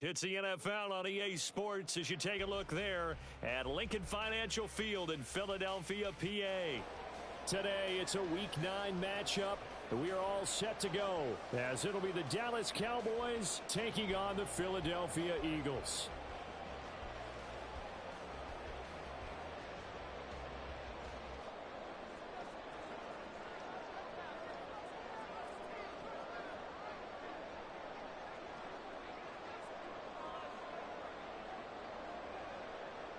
It's the NFL on EA Sports as you take a look there at Lincoln Financial Field in Philadelphia, PA. Today, it's a Week 9 matchup. We are all set to go as it'll be the Dallas Cowboys taking on the Philadelphia Eagles.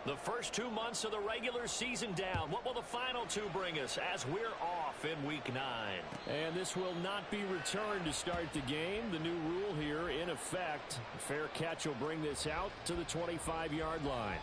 The first 2 months of the regular season down. What will the final two bring us as we're off in Week 9? And this will not be returned to start the game. The new rule here in effect. A fair catch will bring this out to the 25-yard line.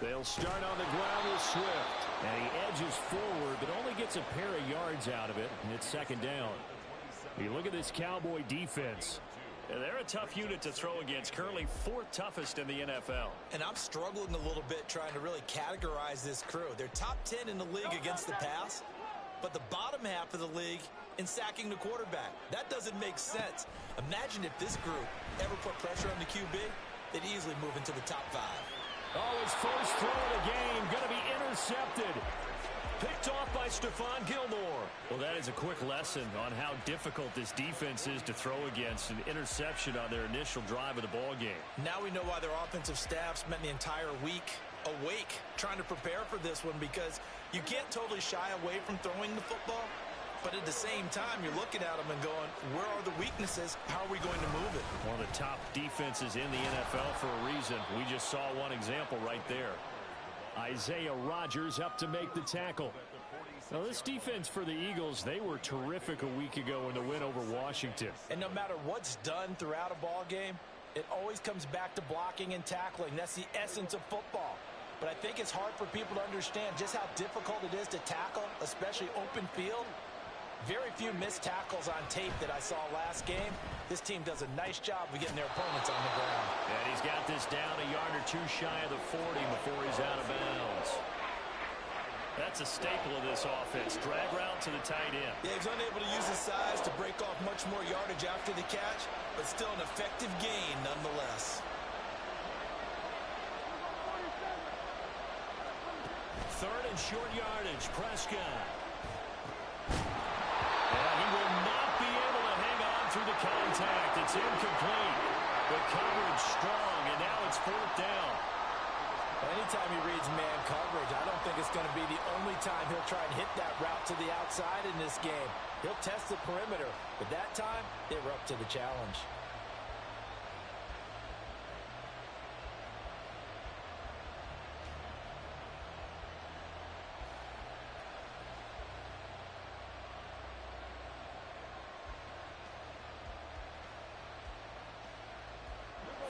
They'll start on the ground with Swift. And he edges forward, but only gets a pair of yards out of it. And it's second down. You look at this Cowboy defense. They're a tough unit to throw against. Currently fourth toughest in the NFL. And I'm struggling a little bit trying to really categorize this crew. They're top 10 in the league against the pass, but the bottom half of the league in sacking the quarterback. That doesn't make sense. Imagine if this group ever put pressure on the QB, they'd easily move into the top 5. Oh, his first throw of the game going to be intercepted. Picked off by Stephon Gilmore. Well, that is a quick lesson on how difficult this defense is to throw against. An interception on their initial drive of the ball game. Now we know why their offensive staff spent the entire week awake trying to prepare for this one, because you can't totally shy away from throwing the football. But at the same time, you're looking at them and going, where are the weaknesses? How are we going to move it? One of the top defenses in the NFL for a reason. We just saw one example right there. Isaiah Rodgers up to make the tackle. Now, this defense for the Eagles, they were terrific a week ago in the win over Washington. And no matter what's done throughout a ball game, it always comes back to blocking and tackling. That's the essence of football. But I think it's hard for people to understand just how difficult it is to tackle, especially open field. Very few missed tackles on tape that I saw last game. This team does a nice job of getting their opponents on the ground. And he's got this down a yard or two shy of the 40 before he's out of bounds. That's a staple of this offense. Drag route to the tight end. Yeah, he's unable to use his size to break off much more yardage after the catch, but still an effective gain nonetheless. Third and short yardage. Prescott. He will not be able to hang on through the contact. It's incomplete. The coverage strong, and now it's fourth down. Anytime he reads man coverage, I don't think it's going to be the only time he'll try and hit that route to the outside in this game. He'll test the perimeter, but that time, they were up to the challenge.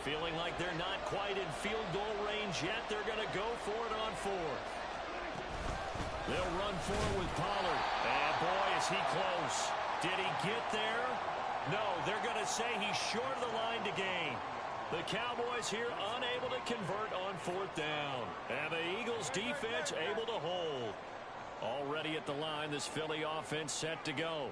Feeling like they're not quite in field goal range yet. They're going to go for it on fourth. They'll run for it with Pollard. And boy, is he close. Did he get there? No, they're going to say he's short of the line to gain. The Cowboys here unable to convert on fourth down. And the Eagles defense able to hold. Already at the line, this Philly offense set to go.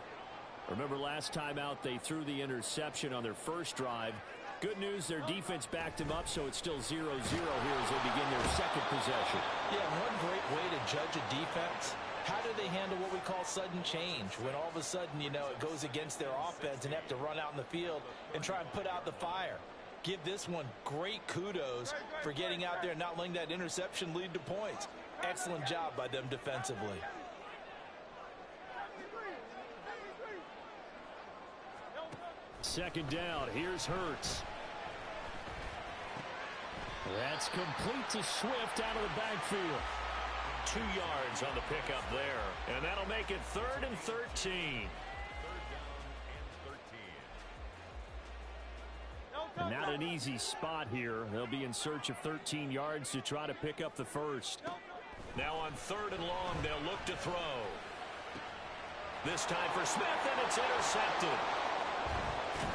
Remember last time out, they threw the interception on their first drive. Good news, their defense backed him up, so it's still 0-0 here as they begin their second possession. Yeah, one great way to judge a defense, how do they handle what we call sudden change? When all of a sudden, you know, it goes against their offense and have to run out in the field and try and put out the fire. Give this one great kudos for getting out there and not letting that interception lead to points. Excellent job by them defensively. Second down, here's Hurts. That's complete to Swift out of the backfield. 2 yards on the pickup there. And that'll make it 3rd and 13. Not an easy spot here. They'll be in search of 13 yards to try to pick up the first. Now on 3rd and long, they'll look to throw. This time for Smith, and it's intercepted.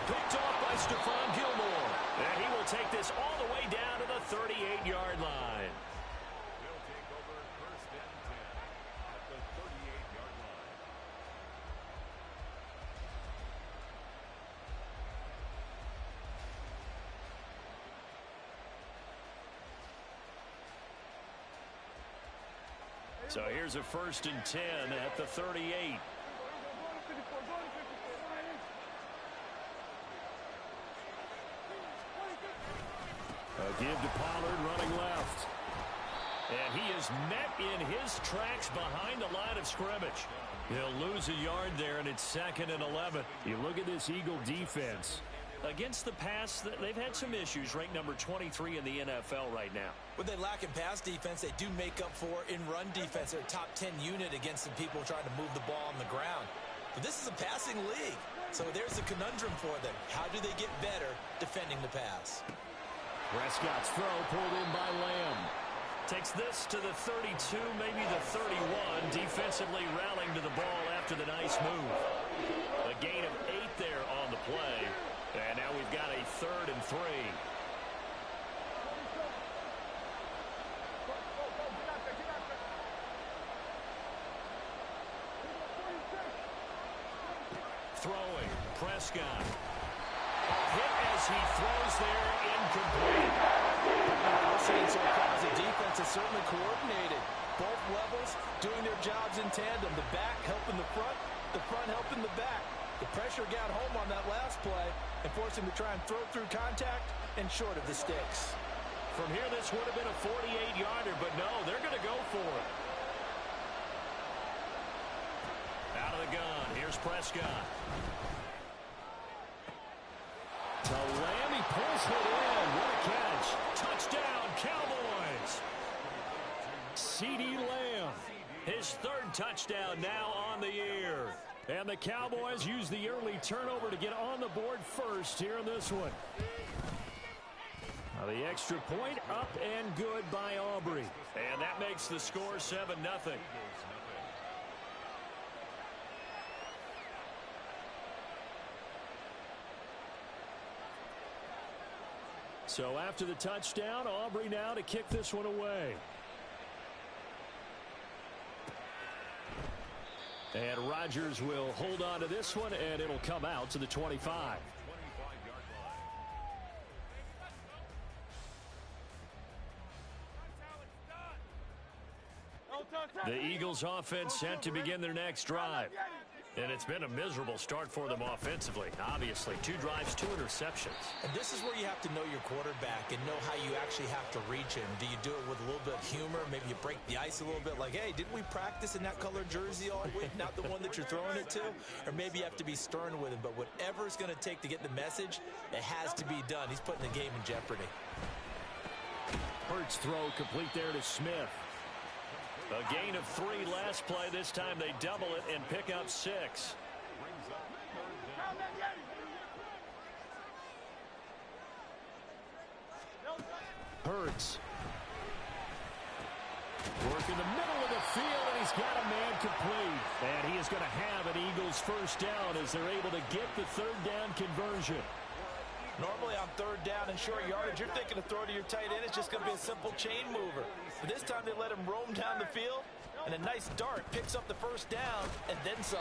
Picked off by Stephon Gilmore. And he will take this all the way down to the 38-yard line. They'll take over 1st and 10 at the 38-yard line. So here's a 1st and 10 at the 38. A give to Pollard running left. And he is met in his tracks behind the line of scrimmage. He'll lose a yard there, and it's 2nd and 11. You look at this Eagle defense. Against the pass, they've had some issues, ranked number 23 in the NFL right now. When they lack in pass defense, they do make up for in run defense. They're a top 10 unit against some people trying to move the ball on the ground. But this is a passing league, so there's a conundrum for them. How do they get better defending the pass? Prescott's throw pulled in by Lamb. Takes this to the 32, maybe the 31, defensively rallying to the ball after the nice move. A gain of 8 there on the play. And now we've got a 3rd and 3. Throwing, Prescott. A hit as he throws there, incomplete. We're seeing so far as the defense is certainly coordinated. Both levels doing their jobs in tandem. The back helping the front helping the back. The pressure got home on that last play and forced him to try and throw through contact and short of the sticks. From here, this would have been a 48-yarder, but no, they're going to go for it. Out of the gun, here's Prescott. To Lamb, he pulls it in. What a catch. Touchdown, Cowboys. CeeDee Lamb, his 3rd touchdown now on the year. And the Cowboys use the early turnover to get on the board first here in this one. Now the extra point up and good by Aubrey. And that makes the score 7-0. So after the touchdown, Aubrey now to kick this one away. And Rodgers will hold on to this one, and it'll come out to the 25. The Eagles offense set to begin their next drive. And it's been a miserable start for them offensively. Obviously, 2 drives, 2 interceptions. And this is where you have to know your quarterback and know how you actually have to reach him. Do you do it with a little bit of humor? Maybe you break the ice a little bit like, hey, didn't we practice in that colored jersey all week? Not the one that you're throwing it to? Or maybe you have to be stern with him. But whatever it's going to take to get the message, it has to be done. He's putting the game in jeopardy. Hurts throw complete there to Smith. A gain of 3 last play. This time they double it and pick up 6. Hurts. Work in the middle of the field, and he's got a man complete. And he is going to have an Eagles first down as they're able to get the 3rd down conversion. Normally on 3rd down and short yardage, you're thinking to throw to your tight end. It's just going to be a simple chain mover. But this time they let him roam down the field, and a nice dart picks up the first down and then some.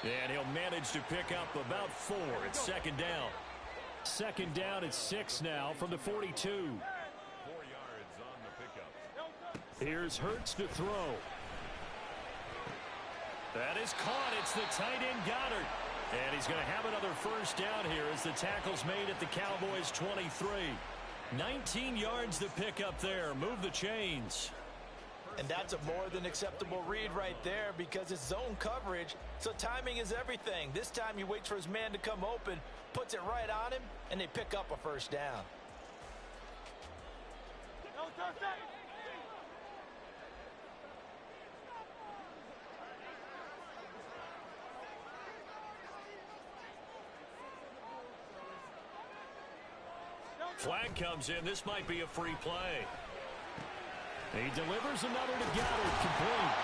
And he'll manage to pick up about 4. It's 2nd down. 2nd down at 6 now from the 42. 4 yards on the pickup. Here's Hurts to throw. That is caught. It's the tight end Goddard. And he's going to have another first down here as the tackle's made at the Cowboys' 23. 19 yards to pick up there. Move the chains. And that's a more than acceptable read right there because it's zone coverage, so timing is everything. This time he waits for his man to come open, puts it right on him, and they pick up a first down. Flag comes in. This might be a free play. He delivers another to Goddard, complete.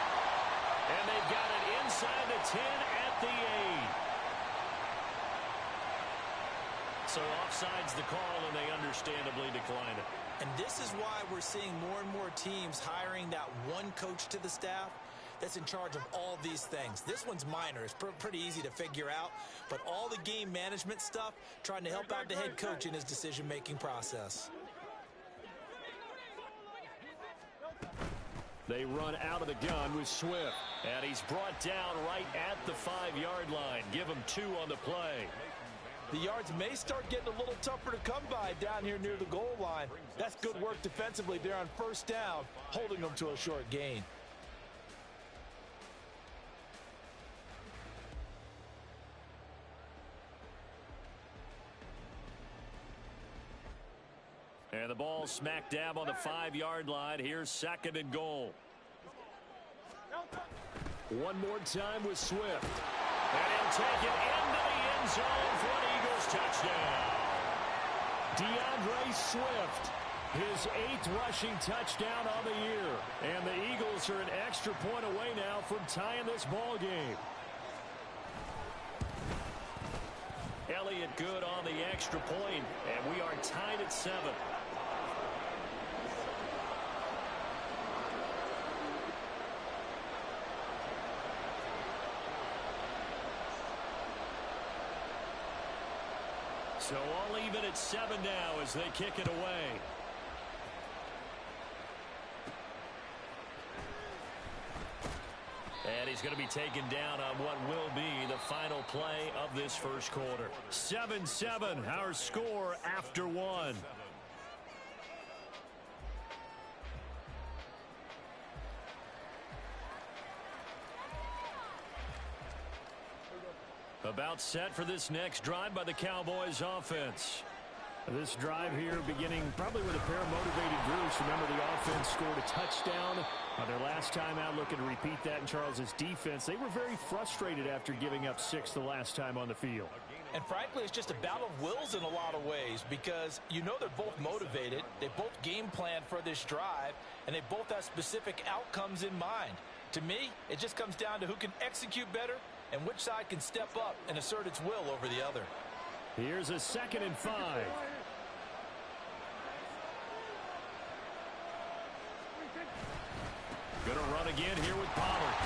And they've got it inside the 10 at the 8. So offside's the call, and they understandably decline it. And this is why we're seeing more and more teams hiring that one coach to the staff that's in charge of all these things. This one's minor. It's pretty easy to figure out. But all the game management stuff, trying to help out the head coach in his decision-making process. They run out of the gun with Swift. And he's brought down right at the 5-yard line. Give him 2 on the play. The yards may start getting a little tougher to come by down here near the goal line. That's good work defensively there on first down, holding them to a short gain. And the ball smack dab on the 5-yard line. Here's 2nd and goal. One more time with Swift. And he'll take it into the end zone for an Eagles touchdown. DeAndre Swift, his 8th rushing touchdown on the year. And the Eagles are an extra point away now from tying this ball game. Elliott good on the extra point, and we are tied at 7. So all even at 7 now as they kick it away. And he's going to be taken down on what will be the final play of this first quarter. 7-7, our score after 1. About set for this next drive by the Cowboys offense. This drive here beginning probably with a pair of motivated groups. Remember, the offense scored a touchdown on their last time out, looking to repeat that in Charles's defense. They were very frustrated after giving up 6 the last time on the field. And frankly, it's just a battle of wills in a lot of ways, because you know they're both motivated. They both game plan for this drive, and they both have specific outcomes in mind. To me, it just comes down to who can execute better and which side can step up and assert its will over the other. Here's a 2nd and 5. Going to run again here with Pollard.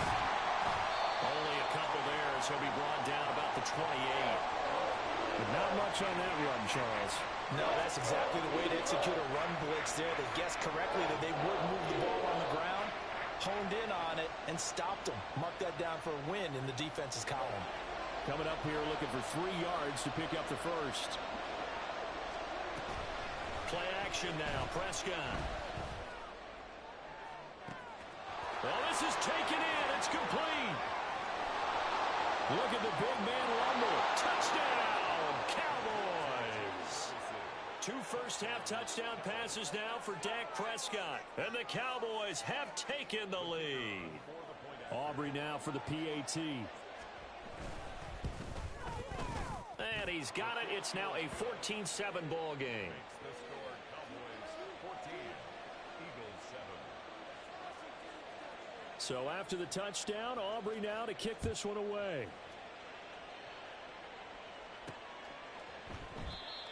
Only a couple there as he'll be brought down about the 28. But not much on that run, Charles. No, that's exactly the way to execute a run blitz there. They guessed correctly that they would move the ball on the ground, honed in on it, and stopped them. Mark that down for a win in the defense's column. Coming up here looking for 3 yards to pick up the first. Play action now. Prescott. Well, this is taken in. It's complete. Look at the big man rumble. Touchdown, Cowboys. 2 first-half touchdown passes now for Dak Prescott. And the Cowboys have taken the lead. Aubrey now for the PAT. And he's got it. It's now a 14-7 ball game. So after the touchdown, Aubrey now to kick this one away.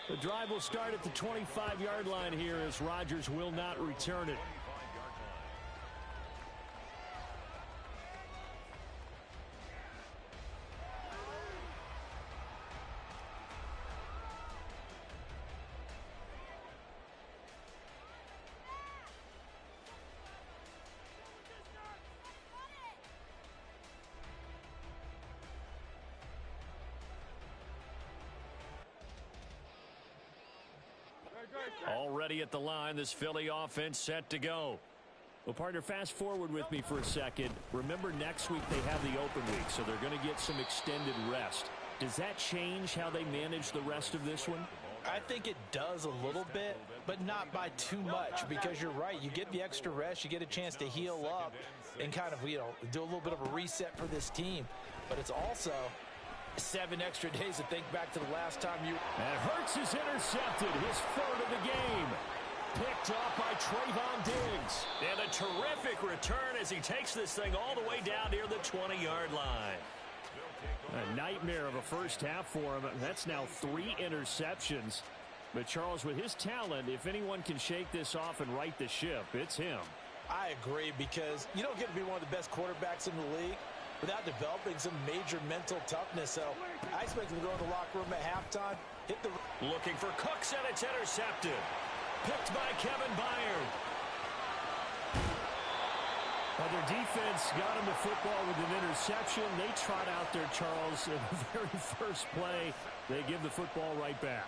The drive will start at the 25-yard line here as Rodgers will not return it. Already at the line, this Philly offense set to go. Well, partner, fast forward with me for a second. Remember, next week they have the open week, so they're going to get some extended rest. Does that change how they manage the rest of this one? I think it does a little bit, but not by too much, because you're right. You get the extra rest. You get a chance to heal up and kind of, do a little bit of a reset for this team. But it's also 7 extra days to think back to the last time you... And Hurts is intercepted, his third of the game. Picked off by Trayvon Diggs. And a terrific return as he takes this thing all the way down near the 20-yard line. A nightmare of a first half for him. That's now 3 interceptions. But Charles, with his talent, if anyone can shake this off and right the ship, it's him. I agree, because you don't get to be one of the best quarterbacks in the league without developing some major mental toughness. So I expect him to go in the locker room at halftime, hit the... Looking for Cooks, and it's intercepted. Picked by Kevin Byard. Well, their defense got him the football with an interception. They trot out there, Charles, in the very first play. They give the football right back.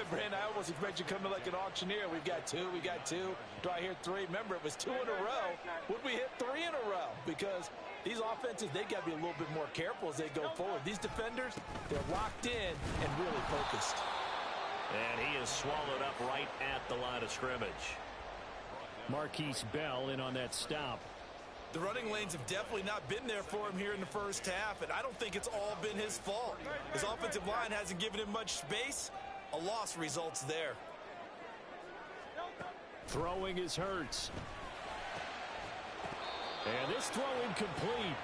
Brandon, I almost expect you coming like an auctioneer. We've got 2, we got 2. Do I hear 3? Remember, it was 2 in a row. Would we hit 3 in a row? Because these offenses, they got to be a little bit more careful as they go forward. These defenders, they're locked in and really focused. And he is swallowed up right at the line of scrimmage. Marquise Bell in on that stop. The running lanes have definitely not been there for him here in the first half, and I don't think it's all been his fault. His offensive line hasn't given him much space. A loss results there. Throwing is Hurts. And this throw incomplete.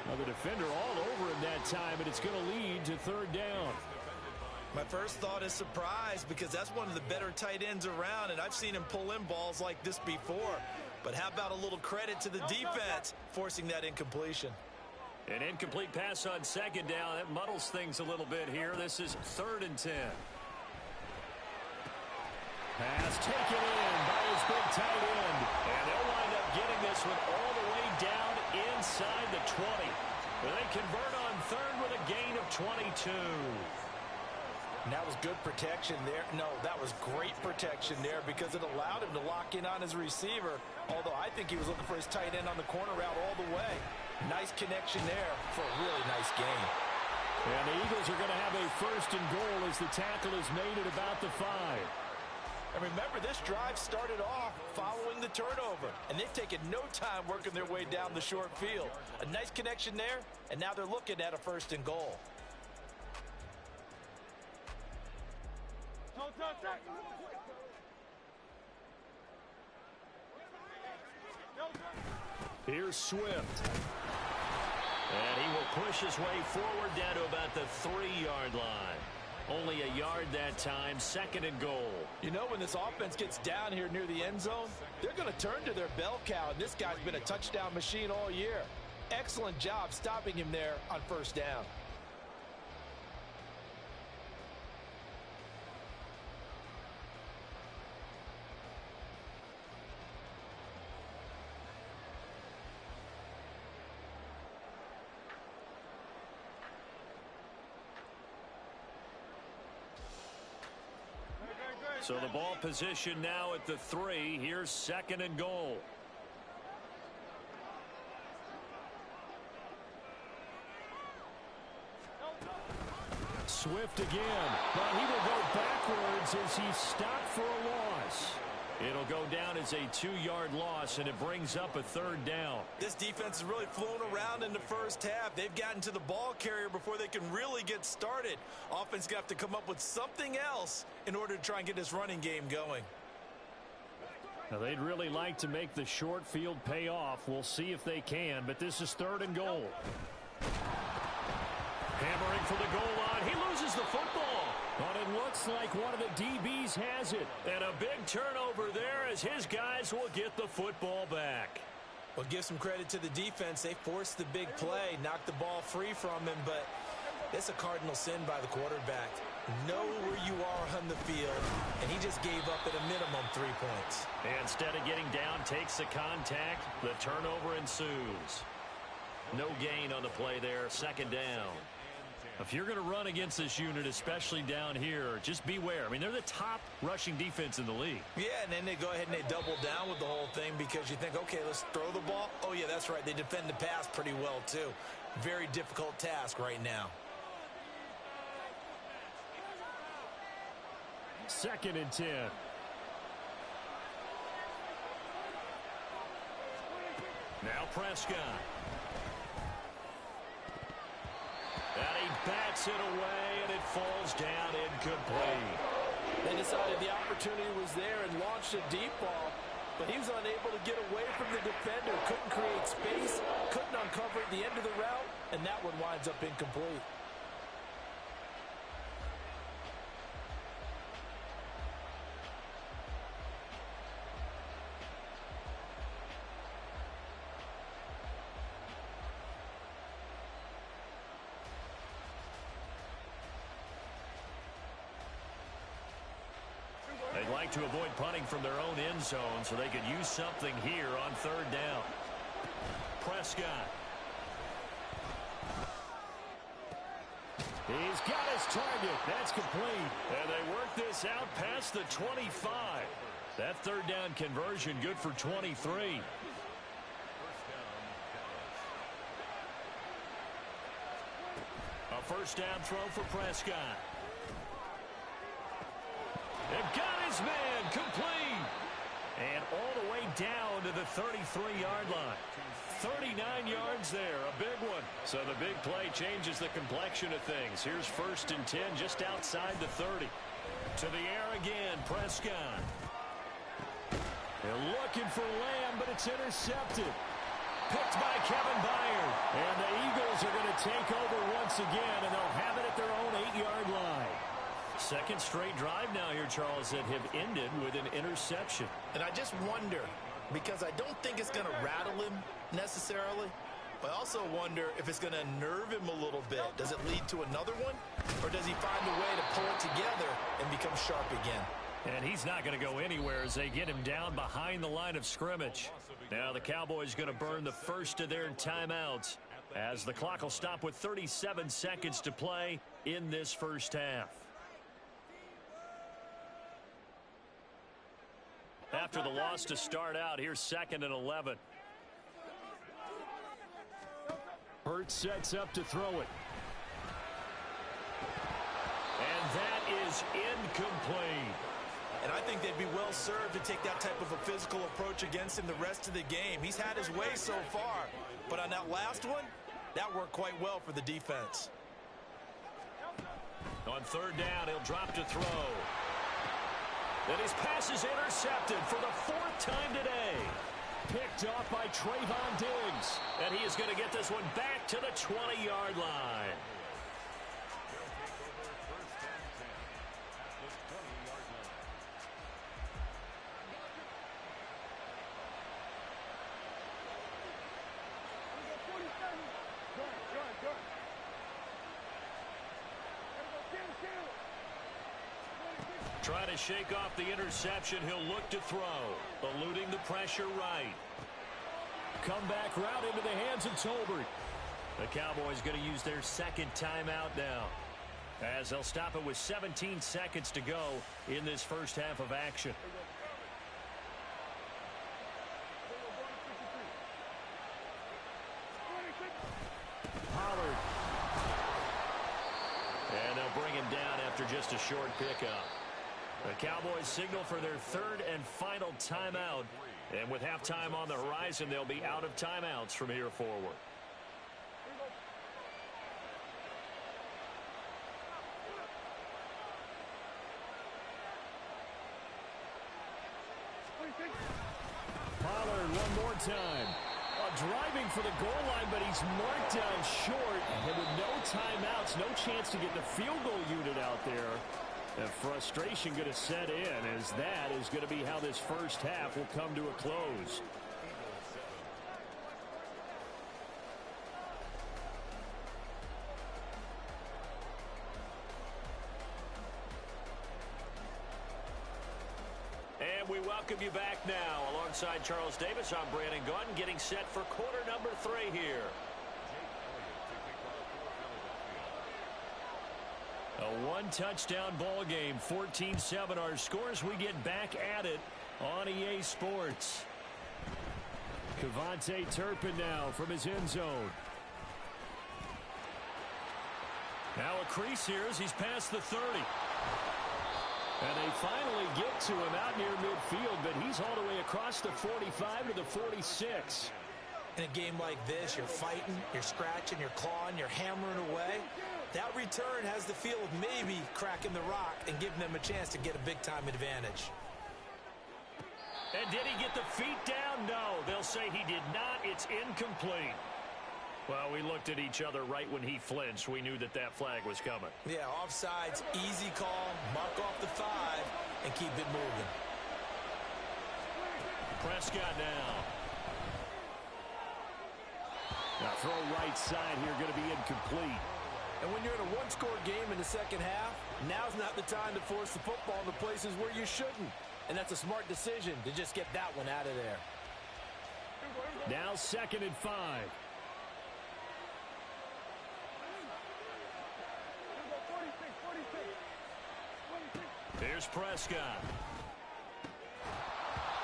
Now the defender all over him that time, and it's going to lead to 3rd down. My first thought is surprise, because that's one of the better tight ends around, and I've seen him pull in balls like this before. But how about a little credit to the defense forcing that incompletion? An incomplete pass on 2nd down. That muddles things a little bit here. This is 3rd and 10. Pass taken in by his big tight end. And they'll wind up getting this one all the way down inside the 20. They convert on 3rd with a gain of 22. And that was good protection there. No, that was great protection there, because it allowed him to lock in on his receiver. Although I think he was looking for his tight end on the corner route all the way. Nice connection there for a really nice gain. And the Eagles are going to have a 1st and goal as the tackle is made at about the 5. And remember, this drive started off following the turnover, and they've taken no time working their way down the short field. A nice connection there, and now they're looking at a 1st and goal. Here's Swift. And he will push his way forward down to about the 3-yard line. Only a yard that time, 2nd and goal. You know, when this offense gets down here near the end zone, they're going to turn to their bell cow, and this guy's been a touchdown machine all year. Excellent job stopping him there on 1st down. So the ball position now at the 3. Here's 2nd and goal. Swift again, but he will go backwards as he's stopped for a loss. It'll go down as a 2-yard loss, and it brings up a 3rd down. This defense has really flown around in the first half. They've gotten to the ball carrier before they can really get started. Offense going to have to come up with something else in order to try and get this running game going. Now, they'd really like to make the short field pay off. We'll see if they can, but this is 3rd and goal. Hammering for the goal line. He loses the football. But it looks like one of the DBs has it. And a big turnover there as his guys will get the football back. Well, give some credit to the defense. They forced the big play, knocked the ball free from him, but it's a cardinal sin by the quarterback. Know where you are on the field, and he just gave up at a minimum 3 points. And instead of getting down, takes the contact. The turnover ensues. No gain on the play there, 2nd down. If you're going to run against this unit, especially down here, just beware. I mean, they're the top rushing defense in the league. Yeah, and then they go ahead and they double down with the whole thing because you think, okay, let's throw the ball. Oh, yeah, that's right. They defend the pass pretty well, too. Very difficult task right now. 2nd and 10. Now Prescott. And a bad Cuts it away, and it falls down incomplete. They decided the opportunity was there and launched a deep ball, but he was unable to get away from the defender. Couldn't create space, couldn't uncover at the end of the route, and that one winds up incomplete. They'd like to avoid punting from their own end zone so they could use something here on third down. Prescott. He's got his target. That's complete. And they work this out past the 25. That third down conversion good for 23. A first down throw for Prescott. They've got his man complete. And all the way down to the 33-yard line. 39 yards there, a big one. So the big play changes the complexion of things. Here's 1st and 10 just outside the 30. To the air again, Prescott. They're looking for Lamb, but it's intercepted. Picked by Kevin Byard. And the Eagles are going to take over once again, and they'll have it at their own 8-yard line. Second straight drive now here, Charles, that have ended with an interception. And I just wonder, because I don't think it's going to rattle him necessarily, but I also wonder if it's going to nerve him a little bit. Does it lead to another one? Or does he find a way to pull it together and become sharp again? And he's not going to go anywhere as they get him down behind the line of scrimmage. Now the Cowboys going to burn the first of their timeouts as the clock will stop with 37 seconds to play in this first half. After the loss to start out, here's 2nd and 11. Hurts sets up to throw it. And that is incomplete. And I think they'd be well served to take that type of a physical approach against him the rest of the game. He's had his way so far, but on that last one, that worked quite well for the defense. On third down, he'll drop to throw. And his pass is intercepted for the 4th time today. Picked off by Trayvon Diggs. And he is going to get this one back to the 20-yard line. Trying to shake off the interception. He'll look to throw. Eluding the pressure right. Comeback route into the hands of Tolbert. The Cowboys going to use their 2nd timeout now, as they'll stop it with 17 seconds to go in this first half of action. Pollard. And they'll bring him down after just a short pickup. The Cowboys signal for their 3rd and final timeout. And with halftime on the horizon, they'll be out of timeouts from here forward. Pollard one more time. Driving for the goal line, but he's marked down short. And with no timeouts, no chance to get the field goal unit out there. And frustration going to set in, as that is going to be how this first half will come to a close. And we welcome you back now. Alongside Charles Davis, I'm Brandon Gaudin, getting set for quarter number 3 here. A one-touchdown ball game, 14-7 our scores. We get back at it on EA Sports. Kevontae Turpin now from his end zone. Now a crease here as he's past the 30. And they finally get to him out near midfield, but he's all the way across the 45 to the 46. In a game like this, you're fighting, you're scratching, you're clawing, you're hammering away. That return has the feel of maybe cracking the rock and giving them a chance to get a big-time advantage. And did he get the feet down? No, they'll say he did not. It's incomplete. Well, we looked at each other right when he flinched. We knew that that flag was coming. Yeah, offsides, easy call, mark off the 5, and keep it moving. Prescott now. Now throw right side here, going to be incomplete. And when you're in a one-score game in the second half, now's not the time to force the football into places where you shouldn't. And that's a smart decision to just get that one out of there. Now 2nd and 5. Here's Prescott.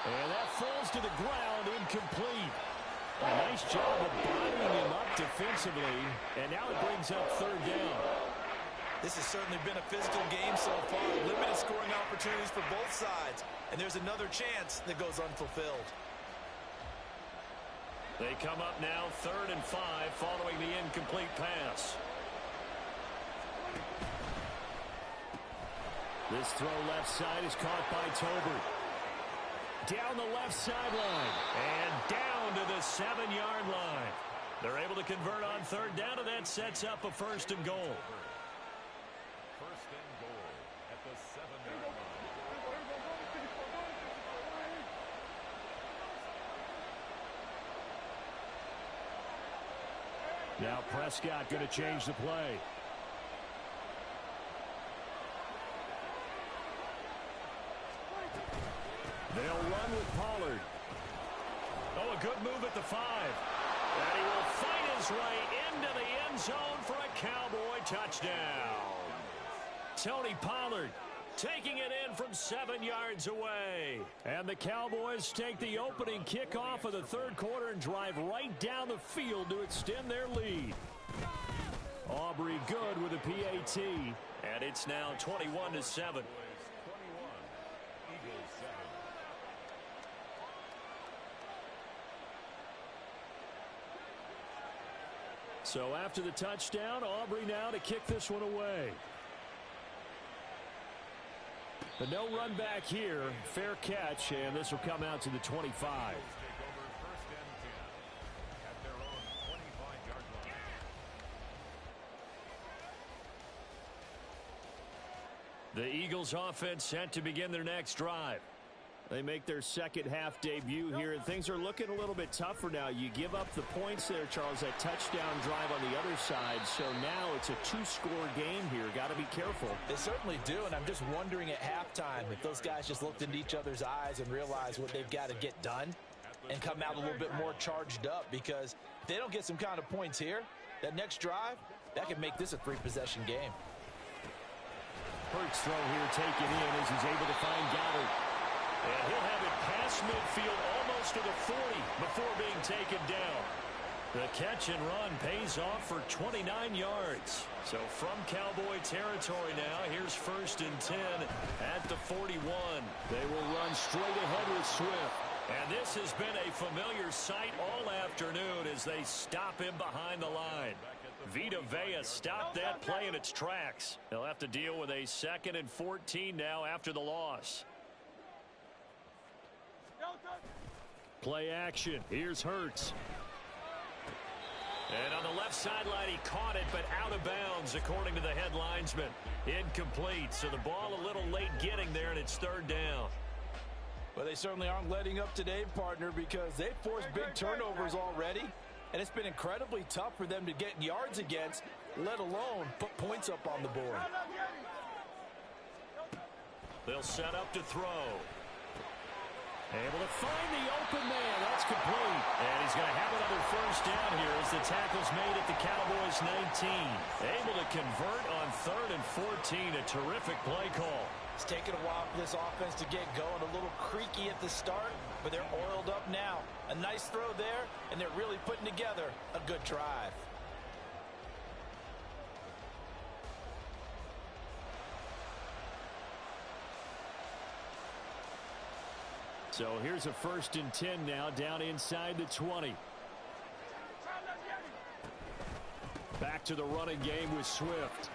And that falls to the ground, incomplete. A nice job of bottling him up defensively, and now it brings up 3rd down. This has certainly been a physical game so far. Limited scoring opportunities for both sides. And there's another chance that goes unfulfilled. They come up now 3rd and 5 following the incomplete pass. This throw left side is caught by Tolbert. Down the left sideline. And down to the 7-yard line. They're able to convert on 3rd down, and that sets up a 1st and goal. 1st and goal at the 7-yard line. Now Prescott going to change the play. They'll run with Pollard. Oh, a good move at the 5. And he will fight his way into the end zone for a Cowboy touchdown. Tony Pollard taking it in from 7 yards away. And the Cowboys take the opening kickoff of the 3rd quarter and drive right down the field to extend their lead. Aubrey good with a PAT. And it's now 21-7. 21, Eagles 7. So after the touchdown, Aubrey now to kick this one away. But no run back here. Fair catch, and this will come out to the 25. Take over 1st and 10 at their own 25-yard line. The Eagles offense set to begin their next drive. They make their second half debut here, and things are looking a little bit tougher now. You give up the points there, Charles, that touchdown drive on the other side. So now it's a 2-score game here. Got to be careful. They certainly do, and I'm just wondering at halftime if those guys just looked into each other's eyes and realized what they've got to get done and come out a little bit more charged up, because if they don't get some kind of points here, that next drive, that could make this a 3-possession game. Hurts throw here taken in as he's able to find Goddard. And he'll have it past midfield almost to the 40 before being taken down. The catch and run pays off for 29 yards. So from Cowboy territory now, here's 1st and 10 at the 41. They will run straight ahead with Swift. And this has been a familiar sight all afternoon as they stop him behind the line. Vita Vea stopped that play in its tracks. They'll have to deal with a 2nd and 14 now after the loss. Play action. Here's Hurts. And on the left sideline, he caught it, but out of bounds, according to the head linesman. Incomplete, so the ball a little late getting there, and it's 3rd down. Well, they certainly aren't letting up today, partner, because they've forced big turnovers already. And it's been incredibly tough for them to get yards against, let alone put points up on the board. They'll set up to throw. Able to find the open man. That's complete. And he's going to have another 1st down here as the tackle's made at the Cowboys 19. Able to convert on 3rd and 14. A terrific play call. It's taken a while for this offense to get going. A little creaky at the start, but they're oiled up now. A nice throw there, and they're really putting together a good drive. So here's a 1st and 10 now down inside the 20. to the running game with Swift.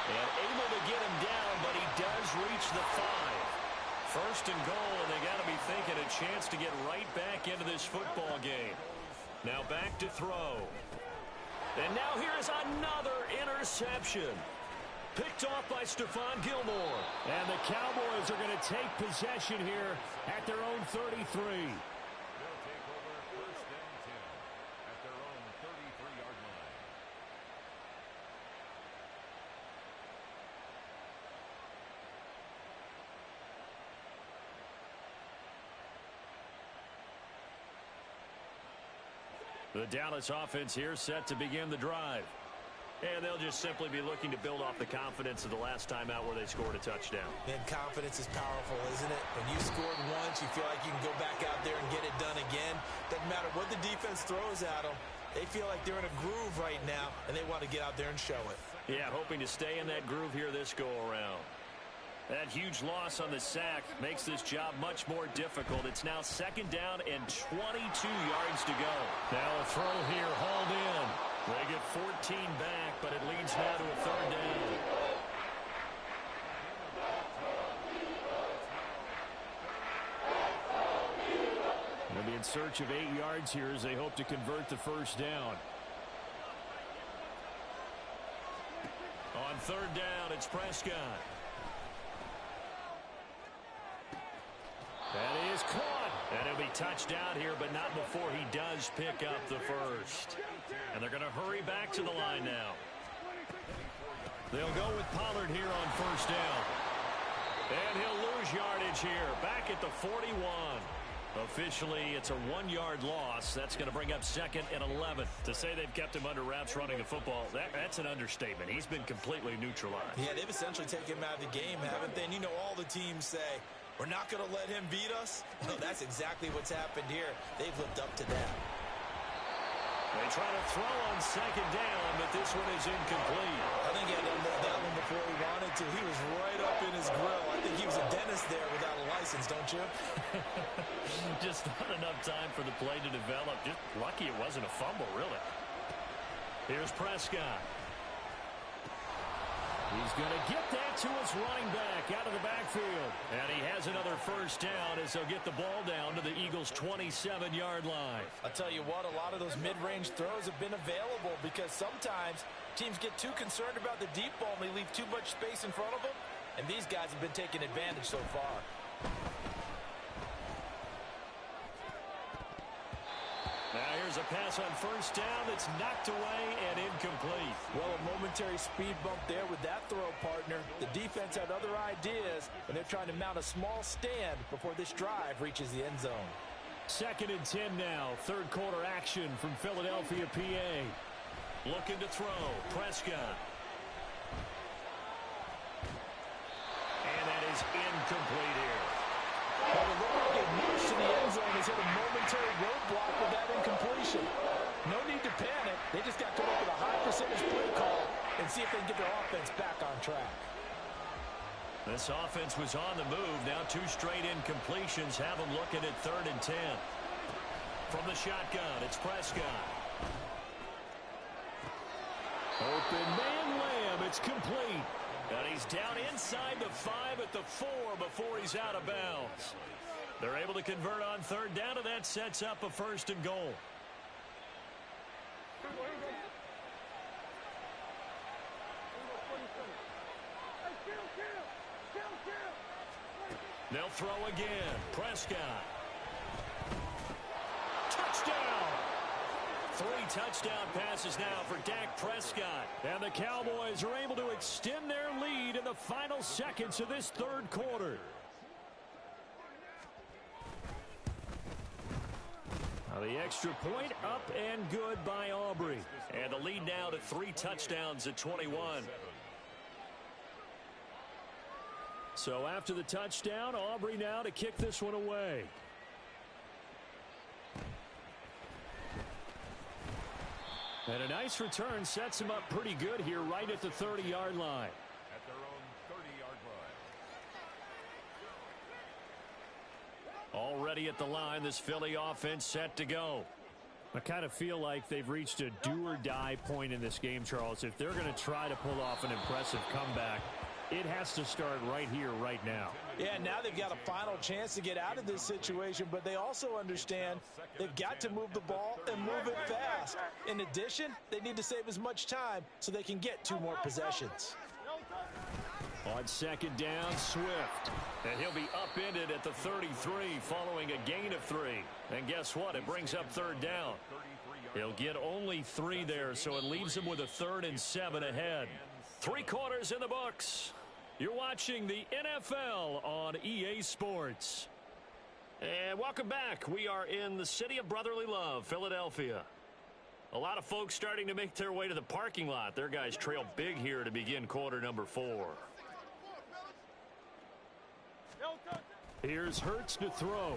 And able to get him down, but he does reach the 5. First and goal, and they got to be thinking a chance to get right back into this football game. Now back to throw. And now here's another interception. Picked off by Stephon Gilmore. And the Cowboys are going to take possession here at their own 33. They'll take over first and 10 at their own 33-yard line. The Dallas offense here set to begin the drive. And they'll just simply be looking to build off the confidence of the last time out where they scored a touchdown. And confidence is powerful, isn't it? When you scored once, you feel like you can go back out there and get it done again. Doesn't matter what the defense throws at them. They feel like they're in a groove right now, and they want to get out there and show it. Yeah, hoping to stay in that groove here this go-around. That huge loss on the sack makes this job much more difficult. It's now second down and 22 yards to go. Now a throw here, hauled in. They get 14 back, but it leads now to a third down. They'll be in search of 8 yards here as they hope to convert the first down. On third down, it's Prescott. That is caught. And he'll be touched out here, but not before he does pick up the first. And they're going to hurry back to the line now. They'll go with Pollard here on first down. And he'll lose yardage here, back at the 41. Officially, it's a 1-yard loss. That's going to bring up second and 11. To say they've kept him under wraps running the football, that's an understatement. He's been completely neutralized. Yeah, they've essentially taken him out of the game, haven't they? And you know all the teams say, we're not going to let him beat us. No, that's exactly what's happened here. They've lived up to that. They try to throw on second down, but this one is incomplete. I think he had to let that one before he wanted to. He was right up in his grill. I think he was a dentist there without a license, don't you? Just not enough time for the play to develop. Just lucky it wasn't a fumble, really. Here's Prescott. He's going to get that to his running back out of the backfield. And he has another first down as they'll get the ball down to the Eagles' 27-yard line. I'll tell you what, a lot of those mid-range throws have been available because sometimes teams get too concerned about the deep ball and they leave too much space in front of them. And these guys have been taking advantage so far. Now here's a pass on first down that's knocked away and incomplete. Well, a momentary speed bump there with that throw, partner. The defense had other ideas, and they're trying to mount a small stand before this drive reaches the end zone. Second and 10 now. Third quarter action from Philadelphia, PA. Looking to throw. Prescott. And that is incomplete here. Well, it looked like a march to the end zone has hit a momentary roadblock with that incompletion. No need to panic. They just got to come up with a high percentage play call and see if they can get their offense back on track. This offense was on the move. Now 2 straight incompletions have them looking at third and 10. From the shotgun, it's Prescott. Open man Lamb. It's complete. And he's down inside the 5 at the 4 before he's out of bounds. They're able to convert on third down, and that sets up a first and goal. They'll throw again. Prescott. Touchdown! 3 touchdown passes now for Dak Prescott. And the Cowboys are able to extend their lead in the final seconds of this third quarter. Now the extra point up and good by Aubrey. And the lead now to 3 touchdowns at 21. So after the touchdown, Aubrey now to kick this one away. And a nice return sets him up pretty good here right at the 30-yard line. At their own 30-yard line. Already at the line, this Philly offense set to go. I kind of feel like they've reached a do-or-die point in this game, Charles. If they're going to try to pull off an impressive comeback, it has to start right here, right now. Yeah, now they've got a final chance to get out of this situation, but they also understand they've got to move the ball and move it fast. In addition, they need to save as much time so they can get 2 more possessions. On second down, Swift. And he'll be upended at the 33 following a gain of 3. And guess what? It brings up third down. He'll get only 3 there, so it leaves him with a 3rd and 7 ahead. 3 quarters in the books. You're watching the NFL on EA Sports. And welcome back. We are in the city of brotherly love, Philadelphia. A lot of folks starting to make their way to the parking lot. Their guys trail big here to begin quarter number 4. Here's Hurts to throw.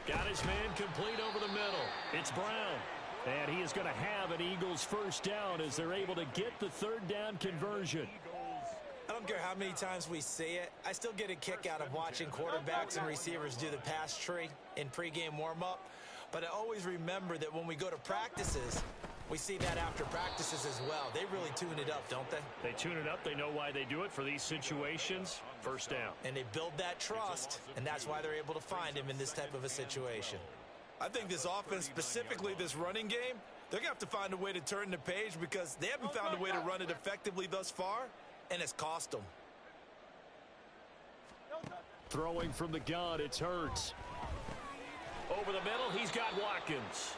Got his man complete over the middle. It's Brown. And he is going to have an Eagles first down as they're able to get the 3rd down conversion. I don't care how many times we see it. I still get a kick out of watching quarterbacks and receivers do the pass tree in pregame warm-up. But I always remember that when we go to practices, we see that after practices as well. They really tune it up, don't they? They tune it up. They know why they do it for these situations. First down. And they build that trust, and that's why they're able to find him in this type of a situation. I think this offense, specifically this running game, they're going to have to find a way to turn the page because they haven't found a way to run it effectively thus far, and it's cost them. Throwing from the gun, it's Hurts. Over the middle, he's got Watkins.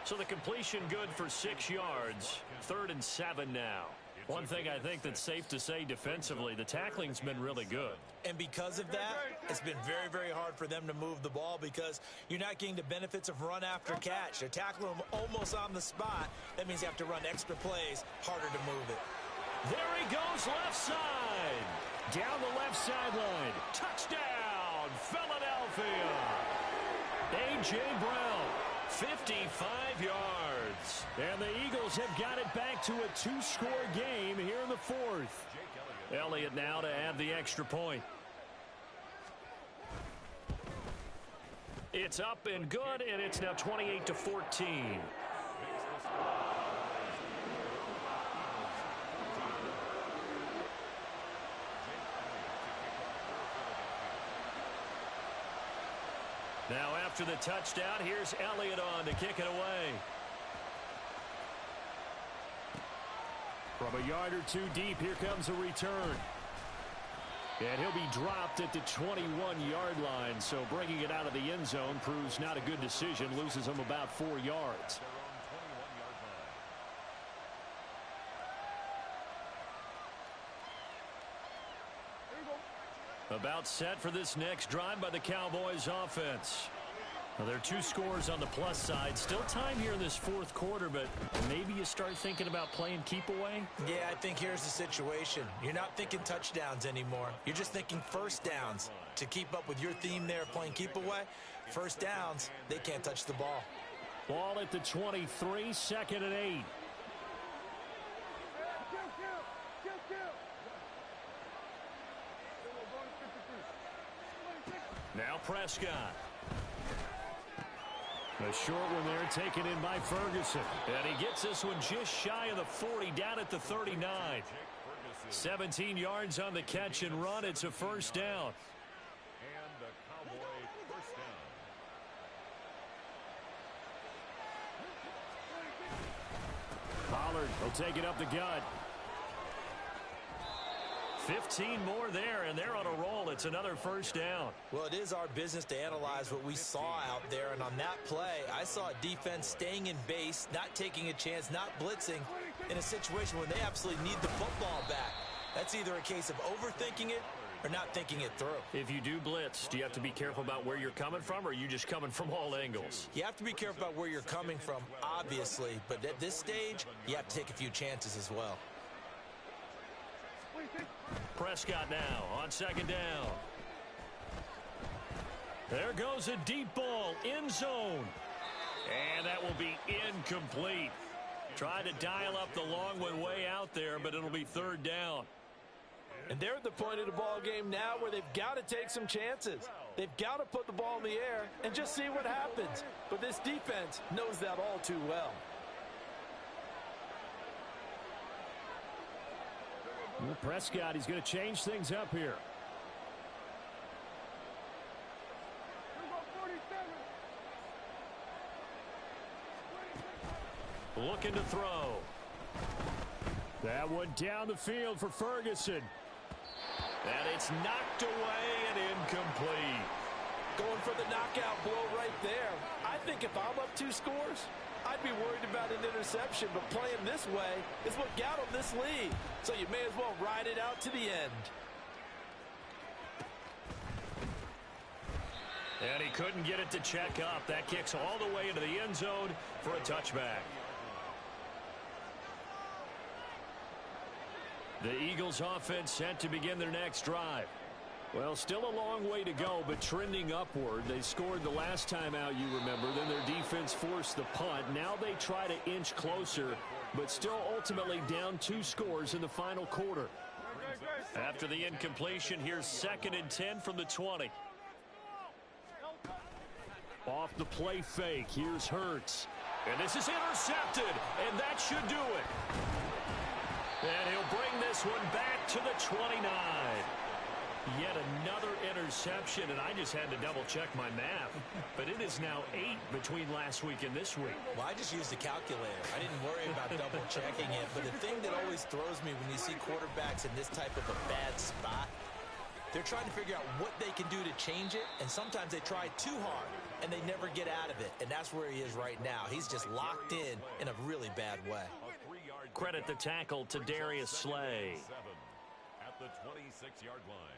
So the completion good for 6 yards. 3rd and 7 now. One thing I think that's safe to say defensively, the tackling's been really good. And because of that, it's been very, very hard for them to move the ball because you're not getting the benefits of run after catch. They're tackling them almost on the spot. That means you have to run extra plays, harder to move it. There he goes, left side. Down the left sideline. Touchdown, Philadelphia. A.J. Brown, 55 yards. And the Eagles have got it back to a 2-score game here in the 4th. Elliott now to add the extra point. It's up and good, and it's now 28-14. Now after the touchdown, here's Elliott on to kick it away. From a yard or 2 deep, here comes a return. And he'll be dropped at the 21-yard line, so bringing it out of the end zone proves not a good decision, loses him about 4 yards. About set for this next drive by the Cowboys offense. Well, there are 2 scores on the plus side. Still time here in this 4th quarter, but maybe you start thinking about playing keep away? Yeah, I think here's the situation. You're not thinking touchdowns anymore. You're just thinking first downs. To keep up with your theme there, playing keep away, first downs, they can't touch the ball. Ball at the 23, 2nd and 8. Now Prescott. A short one there taken in by Ferguson. And he gets this one just shy of the 40, down at the 39. 17 yards on the catch and run. It's a first down. And the Cowboy first down. Pollard will take it up the gut. 15 more there, and they're on a roll. It's another first down. Well, it is our business to analyze what we saw out there, and on that play, I saw a defense staying in base, not taking a chance, not blitzing in a situation where they absolutely need the football back. That's either a case of overthinking it or not thinking it through. If you do blitz, do you have to be careful about where you're coming from, or are you just coming from all angles? You have to be careful about where you're coming from, obviously, but at this stage, you have to take a few chances as well. Prescott now on second down. There goes a deep ball, end zone. And that will be incomplete. Trying to dial up the long one way out there, but it'll be 3rd down. And they're at the point of the ball game now where they've got to take some chances. They've got to put the ball in the air and just see what happens. But this defense knows that all too well. Well, Prescott, he's going to change things up here. Looking to throw. That one down the field for Ferguson. And it's knocked away and incomplete. Going for the knockout blow right there. I think if I'm up 2 scores, I'd be worried about an interception, but playing this way is what got him this lead. So you may as well ride it out to the end. And he couldn't get it to check up. That kicks all the way into the end zone for a touchback. The Eagles offense set to begin their next drive. Well, still a long way to go, but trending upward. They scored the last time out, you remember. Then their defense forced the punt. Now they try to inch closer, but still ultimately down 2 scores in the final quarter. After the incompletion, here's 2nd and 10 from the 20. Off the play fake, here's Hurts. And this is intercepted, and that should do it. And he'll bring this one back to the 29. Yet another interception, and I just had to double-check my math. But it is now 8 between last week and this week. Well, I just used the calculator. I didn't worry about double-checking it. But the thing that always throws me when you see quarterbacks in this type of a bad spot, they're trying to figure out what they can do to change it, and sometimes they try too hard, and they never get out of it. And that's where he is right now. He's just locked in a really bad way. Credit the tackle to Darius Slay. At the 26-yard line.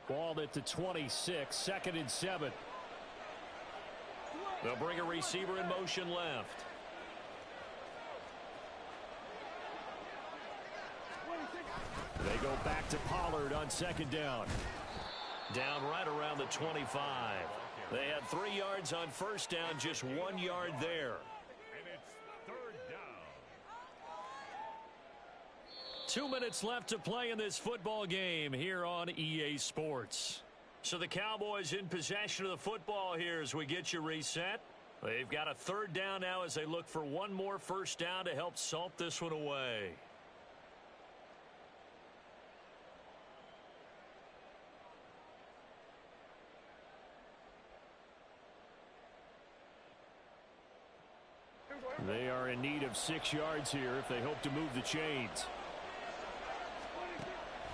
Ball at the 26, 2nd and 7. They'll bring a receiver in motion left. They go back to Pollard on 2nd down. Down right around the 25. They had 3 yards on 1st down, just 1 yard there. And it's 3rd down. 2 minutes left to play in this football game here on EA Sports. So the Cowboys in possession of the football here as we get you reset. They've got a 3rd down now as they look for one more 1st down to help salt this one away. They are in need of 6 yards here if they hope to move the chains.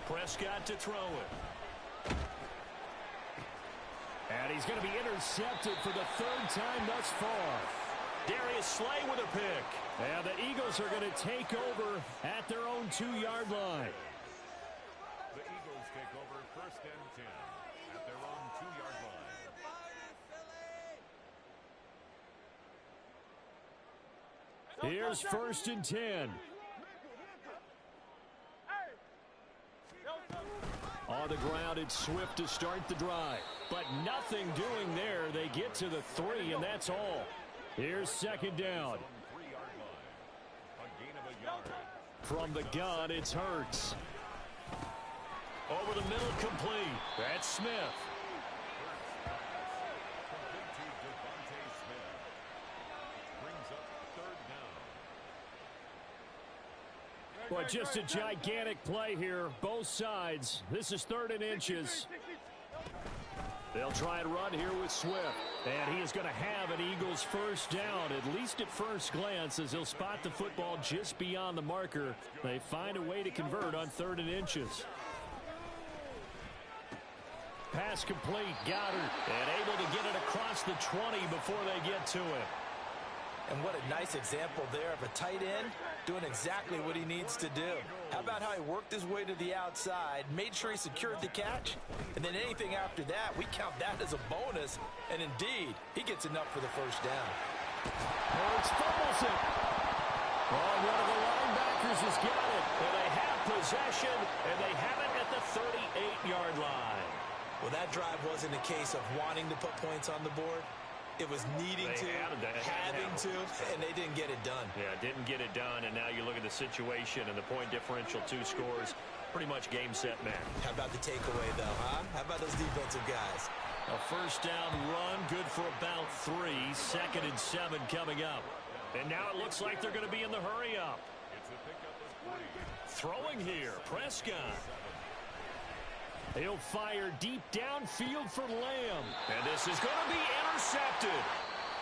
Prescott to throw it. And he's going to be intercepted for the 3rd time thus far. Darius Slay with a pick. And the Eagles are going to take over at their own 2-yard line. The Eagles take over 1st and 10 at their own 2-yard line. Here's 1st and 10. On the ground, it's Swift to start the drive. But nothing doing there. They get to the 3, and that's all. Here's 2nd down. 3-yard line. A gain of a yard. From the gun, it's Hurts. Over the middle, complete. That's Smith. Complete to Devontae Smith. Brings up 3rd down. Well, just a gigantic play here, both sides. This is 3rd and inches. They'll try and run here with Swift. And he is going to have an Eagles 1st down, at least at first glance, as he'll spot the football just beyond the marker. They find a way to convert on 3rd and inches. Pass complete, Goddard. And able to get it across the 20 before they get to it. And what a nice example there of a tight end doing exactly what he needs to do. How about how he worked his way to the outside, made sure he secured the catch, and then anything after that, we count that as a bonus. And indeed, he gets enough for the 1st down. Hurts fumbles it. Oh, one of the linebackers has got it. And they have possession, and they have it at the 38-yard line. Well, that drive wasn't a case of wanting to put points on the board. It was needing to, having to, and they didn't get it done. Yeah, didn't get it done, and now you look at the situation and the point differential, 2 scores, pretty much game, set, match. How about the takeaway, though, huh? How about those defensive guys? A first down run, good for about 3. 2nd and 7 coming up. And now it looks like they're going to be in the hurry up. It's a pickup of 3. Throwing here, Prescott. He'll fire deep downfield for Lamb. And this is going to be intercepted.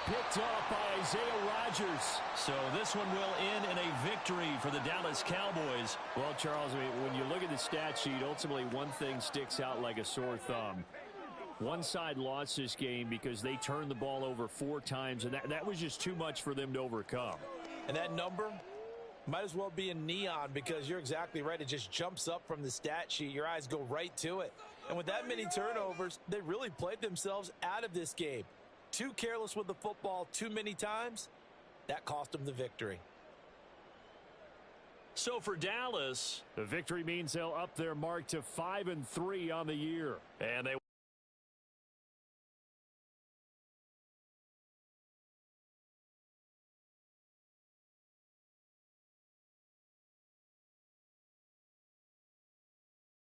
Picked off by Isaiah Rodgers. So this one will end in a victory for the Dallas Cowboys. Well, Charles, I mean, when you look at the stat sheet, ultimately one thing sticks out like a sore thumb. One side lost this game because they turned the ball over 4 times, and that was just too much for them to overcome. And that number might as well be in neon, because you're exactly right. It just jumps up from the stat sheet. Your eyes go right to it. And with that many turnovers, they really played themselves out of this game. Too careless with the football too many times. That cost them the victory. So for Dallas, the victory means they'll up their mark to 5-3 on the year. and they